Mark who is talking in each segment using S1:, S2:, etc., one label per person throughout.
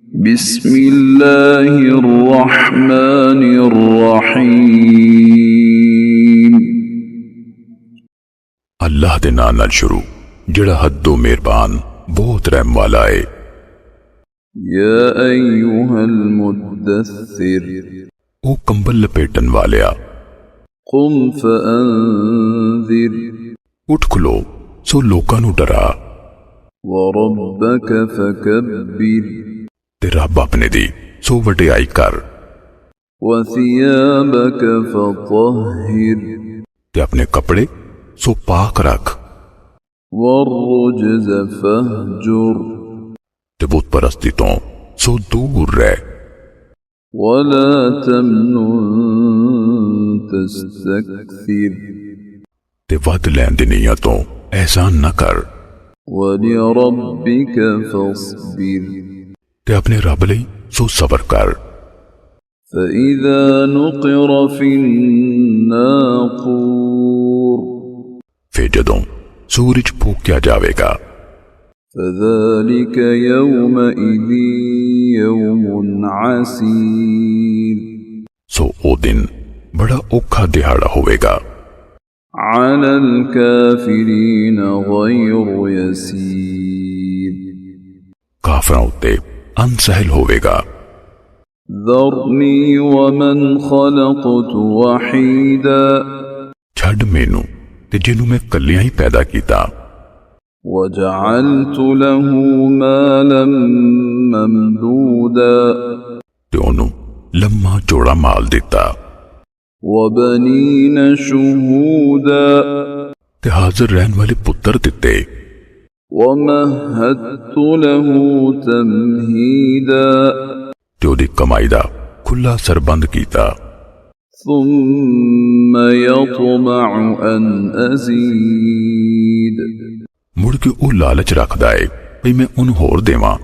S1: बिस्मिल्लाहिर्रहमानिर्रहीम।
S2: अल्लाह दे नाम नाल शुरू जिहड़ा हद्दों मेहरबान बहुत रहम वाला है।
S1: या अय्युहल मुद्दस्सिर,
S2: ओ कंबल लपेटन वालिया,
S1: कुम फअंज़िर,
S2: उठ खलो सो लोकां नू डरा,
S1: व रब्बक फकब्बिर,
S2: ते रब अपने दी सो वडियाई कर,
S1: व सियाबक फतहिर,
S2: ते अपने कपड़े सो पाक रख,
S1: वर्रुज्ज़ फहजुर,
S2: ते बुत परस्ती तो सो दूर रह,
S1: वला तमनुन तस्तक्सिर,
S2: ते वध लैन दी नीयत तो एहसान न कर,
S1: वलिरब्बिक फस्बिर,
S2: ते अपने रब लई सो सबर कर।
S1: फइज़ा नुक़िर फ़िन्नाक़ूर,
S2: फिर जदों सूरज फूकिया जावेगा,
S1: फ़ज़ालिक यौमइज़िन यौमुन असीर,
S2: सो ओ दिन बड़ा औखा दिहाड़ा होवेगा,
S1: अलल काफ़िरीन गैर यसीर,
S2: काफिरां उत्ते अनसहल होवेगा।
S1: ज़रनी वमन ख़लक़तु वहीदा,
S2: छड़ मैनू ते जिन्नू मैं कलियां ही पैदा कीता,
S1: वजअलतु लहू मालन ममदूदा,
S2: ते ओनू लम्मा चौड़ा माल दिता,
S1: वबनीन शुहूदा,
S2: ते हाजिर रहन वाले पुत्र दिते,
S1: वमहदतु लहू तमहीदा,
S2: ते ओदी कमाई दा खुला सरबंद कीता।
S1: सुम्म यतमअ अन अज़ीद,
S2: मुड़ के ओ लालच रखदा है भई मैं उन होर देवां।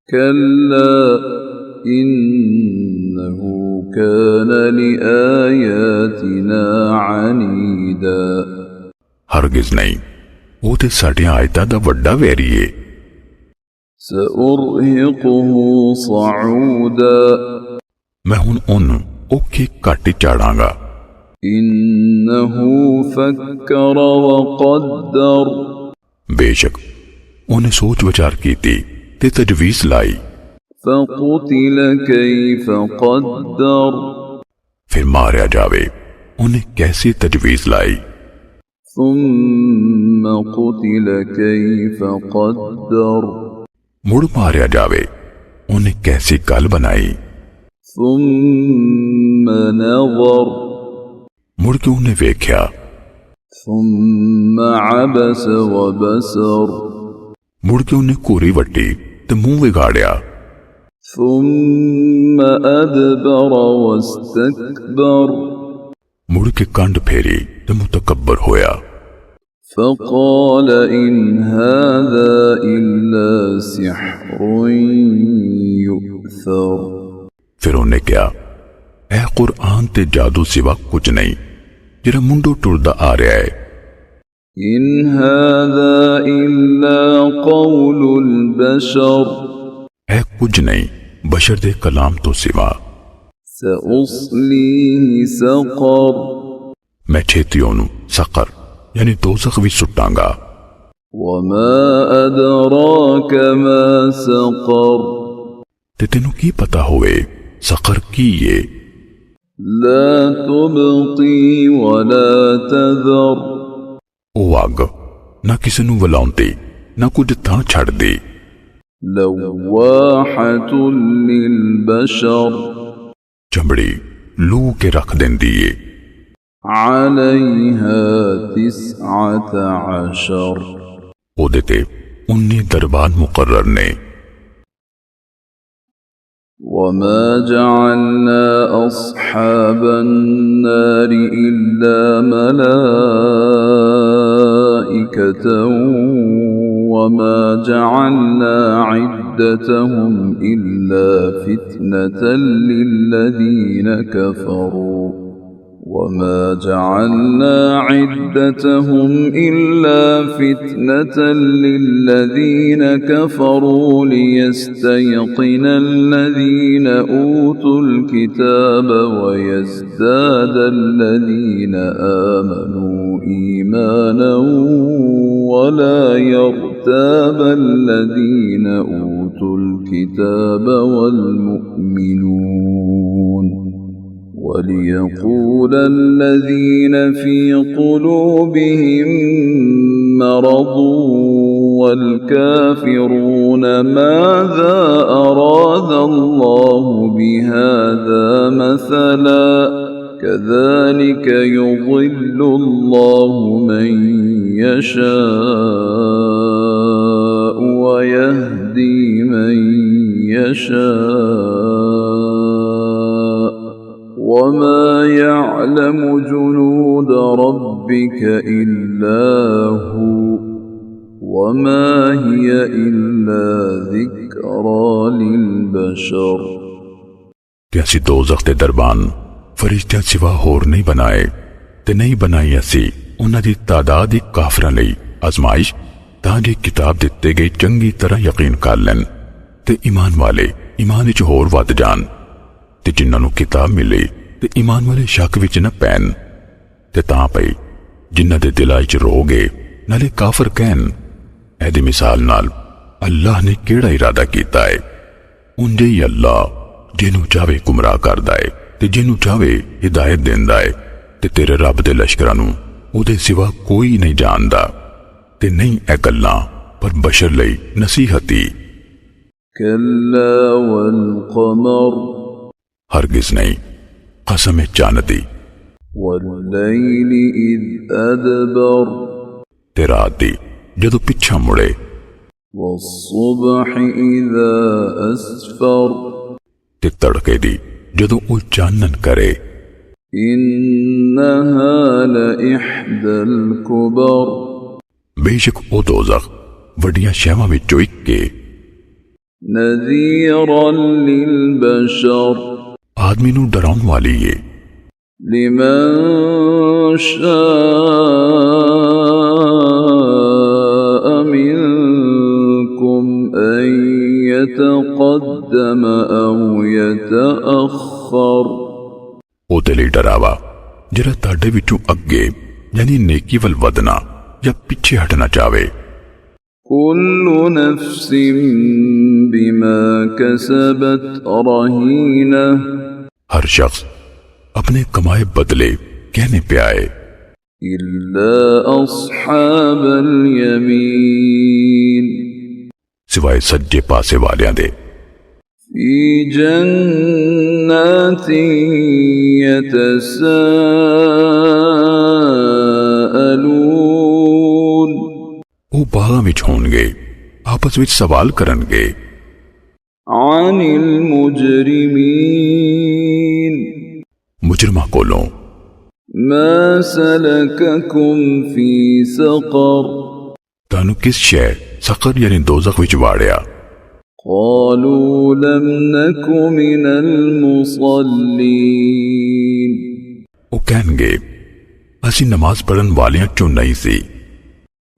S1: कल्ला इन्नहु कान लिआयातिना अनीदा,
S2: हरगिज नहीं, वो ते साडियां आयतां दा वड्डा वैरी है।
S1: सउरहिकुहु सऊदा,
S2: मैं हुण ओनू औखे घट ही चाड़ांगा।
S1: इन्नहु फक्कर वक़द्दर,
S2: बेशक उन्हें सोच विचार की ते तजवीज लाई।
S1: फ़क़ुतिल कैफ़ क़द्दर,
S2: फिर मारया जावे उन्हें कैसी तजवीज लाई।
S1: सुम्म क़ुतिल कैफ़ क़द्दर,
S2: मुड़ मारया जावे उन्हें कैसी गल बनाई।
S1: सुम्म नज़र,
S2: मुड़ के उन्हें वेख्या।
S1: सुम्म अबस वबसर,
S2: मुड़ के उन्हें कोरी वट्टी ते मुंह विगाड़िया।
S1: सुम्म अदबर वस्तकबर,
S2: मुड़ के कंड फेरी ते मुतकब्बर होया।
S1: फ़क़ाल इन हाज़ा इल्ला सिह्रुन युअ्सर,
S2: फिर उन्हें क्या ऐ कुरआन ते जादू सिवा कुछ नहीं जिहड़ा मुंडो टुरदा आ रहा है।
S1: इन हाज़ा इल्ला क़ौलुल बशर,
S2: ऐ कुछ नहीं बशर दे कलाम तो सिवा।
S1: सउस्लीहि सक़र,
S2: मैं छेती ओनू सकर यानी दोज़ख भी सुटांगा।
S1: वमा अदराक मा सक़र,
S2: ते तेनू की पता होवे सकर की ये।
S1: ला तुबक़ी वला तज़र,
S2: ओ अग ना किसी नू वलाउंदी ना कुछ थां छड़ दी।
S1: लव्वाहतुन लिलबशर,
S2: चमड़ी लू के रख देंदी है।
S1: अलैहा तिस्अत अशर,
S2: ओदे ते 19 दरबार मुकर्रर ने।
S1: वमा जअलना अस्हाबन नारि इल्ला मलाइकतन वमा जअलना इद्दतहुम इल्ला फितनतन लिल्लज़ीन कफ़रू وما جعلنا عدتهم إلا فتنة للذين كفروا ليستيقن الذين أوتوا الكتاب ويزداد الذين آمنوا إيمانا ولا يرتاب الذين أوتوا الكتاب والمؤمنون وليقول الذين في قلوبهم مرض والكافرون ماذا أراد الله بهذا مثلا كذلك يضل الله من يشاء ويهدي من يشاء وما يعلم جنود ربك إلا هو وما هي إلا ذكرى للبشر
S2: ਤੇ ਅਸੀਂ ਦੋਜ਼ਖ ਦੇ ਦਰਬਾਨ ਫਰਿਸ਼ਤਿਆਂ ਸਿਵਾ ਹੋਰ ਨਹੀਂ ਬਣਾਏ ਤੇ ਨਹੀਂ ਬਣਾਈ ਅਸੀਂ ਉਹਨਾਂ ਦੀ ਤਾਦਾਦ ਹੀ ਕਾਫਰਾਂ ਲਈ ਅਜ਼ਮਾਇਸ਼ ਤਾਂ ਜੇ ਕਿਤਾਬ ਦਿੱਤੇ ਗਏ ਚੰਗੀ ਤਰ੍ਹਾਂ ਯਕੀਨ ਕਰ ਲੈਣ ਤੇ ਈਮਾਨ ਵਾਲੇ ਈਮਾਨ ਵਿੱਚ ਹੋਰ ਵੱਧ ਜਾਣ ਤੇ ਜਿਨ੍ਹਾਂ ਨੂੰ ਕਿਤਾਬ ਮਿਲੇ ਤੇ ਈਮਾਨ ਵਾਲੇ ਸ਼ੱਕ ਵਿੱਚ ਨਾ ਪੈਣ ਤੇ ਤਾਂ ਪਈ ਜਿਨ੍ਹਾਂ ਦੇ ਦਿਲਾਂ ਵਿੱਚ ਰੋਗੇ ਨਾਲੇ ਕਾਫਰ ਕਹਿਣ ਇਹਦੀ ਮਿਸਾਲ ਨਾਲ ਅੱਲਾਹ ਨੇ ਕਿਹੜਾ ਇਰਾਦਾ ਕੀਤਾ ਹੈ ਉਂਝੇ ਹੀ ਅੱਲਾਹ ਜਿਹਨੂੰ ਚਾਹੇ ਗੁੰਮਰਾਹ ਕਰਦਾ ਹੈ ਤੇ ਜਿਹਨੂੰ ਚਾਹੇ ਹਿਦਾਇਤ ਦਿੰਦਾ ਹੈ ਤੇ ਤੇਰੇ ਰੱਬ ਦੇ ਲਸ਼ਕਰਾਂ ਨੂੰ ਉਹਦੇ ਸਿਵਾ ਕੋਈ ਨਹੀਂ ਜਾਣਦਾ ਤੇ ਨਹੀਂ ਇਹ ਗੱਲਾਂ ਪਰ ਬਸ਼ਰ ਲਈ ਨਸੀਹਤੀ
S1: كلا والقمر
S2: हरगिज नहीं कसम चांदी
S1: والليل إذ أدبر
S2: ते रात दी जदों पिछा मुड़े
S1: والصبح إذا أسفر
S2: ते तड़के दी जदों वो चानन करे
S1: إنها لإحدى الكبر
S2: बेशक वो दोज़ख वड्डियां शैवां विचों इक के
S1: نذيرا للبشر
S2: आदमी नूं डराउण वाली है
S1: لمن شاء منكم أن يتقدم أو يتأخر
S2: ਉਹਦੇ ਲਈ ਡਰਾਵਾ ਜਿਹੜਾ ਤੁਹਾਡੇ ਵਿੱਚੋਂ ਅੱਗੇ ਯਾਨੀ ਨੇਕੀ ਵੱਲ ਵਧਣਾ ਜਾਂ ਪਿੱਛੇ ਹਟਣਾ ਚਾਹਵੇ
S1: كل نفس بما كسبت رهينة
S2: हर शख्स अपने कमाए बदले कहने पे आए
S1: إلا أصحاب اليمين
S2: सिवाय सज्जे पासे वालियां दे
S1: في جنات يتساءلون
S2: वो बागां विच होणगे आपस विच सवाल करनगे
S1: عن المجرمين
S2: मुजरमा कोलों
S1: ما سلككم في سقر
S2: तानू किस शय सकर यानी दोज़ख विच वाड़िया
S1: قالوا لم نك من المصلين
S2: वो कहणगे असीं नमाज पढ़न वालियां चों नहीं सी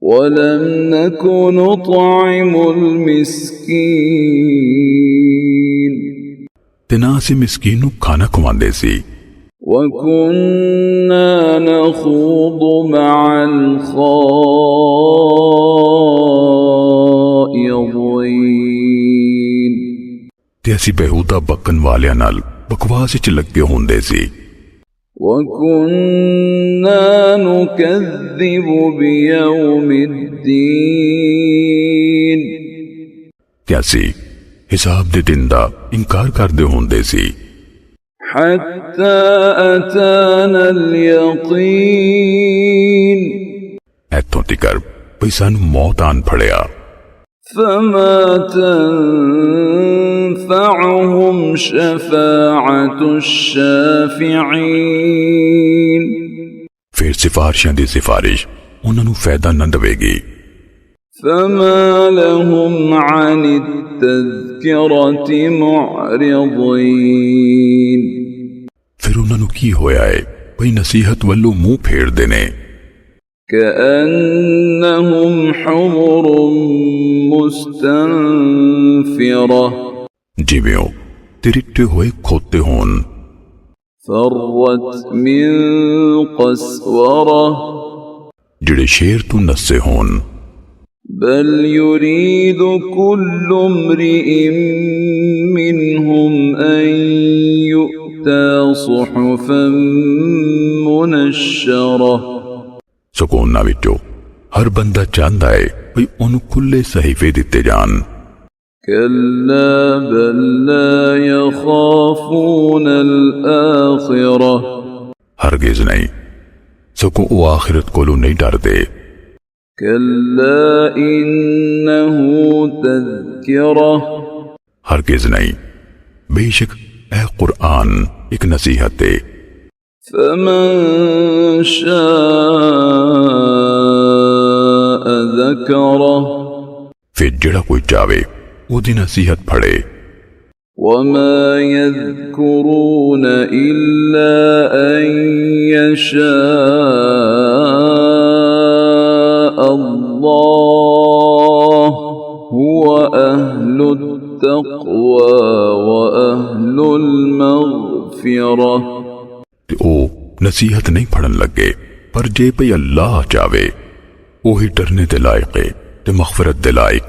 S1: ولم نك نطعم المسكين
S2: ते ना असीं मिस्कीन नूं खाना खवांदे सी
S1: وكنا نخوض مع الخائضين
S2: ते असीं बेहूदा बकन वालियां नाल बकवास विच लगे होंदे सी
S1: وكنا نكذب بيوم الدين
S2: ते असीं हिसाब दे दिन दा इनकार करदे होंदे सी
S1: حتى أتانا اليقين
S2: ऐथों तिकर भई सानू मौत आन फड़िया
S1: فما تنفعهم شفاعة الشافعين
S2: फिर सिफारिशां दी सिफारिश उन्हां नूं फायदा न देवेगी
S1: فما لهم عن التذكرة معرضين
S2: फिर उन्हां नूं की होया है भई नसीहत वल्लों मुंह फेर देने।
S1: كأنهم حمر مستنفرة
S2: जिव्यों तिरिट्टे हुए खोते होन।
S1: فرت من قسورة
S2: जिड़े शेर तू नस्से होन।
S1: بل يريد كل امرئ منهم أن يؤتى صحفا منشرة
S2: सुकूना विचो हर बंदा चाहता है भई उन्हें खुले सहीफे दिते जान।
S1: كلا بل لا يخافون الآخرة
S2: हरगिज नहीं, सको वो आखिरत कोलू नहीं डरते।
S1: كلا إنه تذكرة
S2: हरगिज नहीं, बेशक ए कुरान एक नसीहत है।
S1: فمن شاء ذكره
S2: फिर जड़ा कोई चावे ओदी नसीहत पढ़े।
S1: وما يذكرون إلا أن يشاء الله هو أهل التقوى وأهل المغفرة
S2: ते ओ नसीहत नहीं पढ़न लगे, पर जे पे अल्लाह चावे ओही डरने दे लायक ते मगफरत दे लायक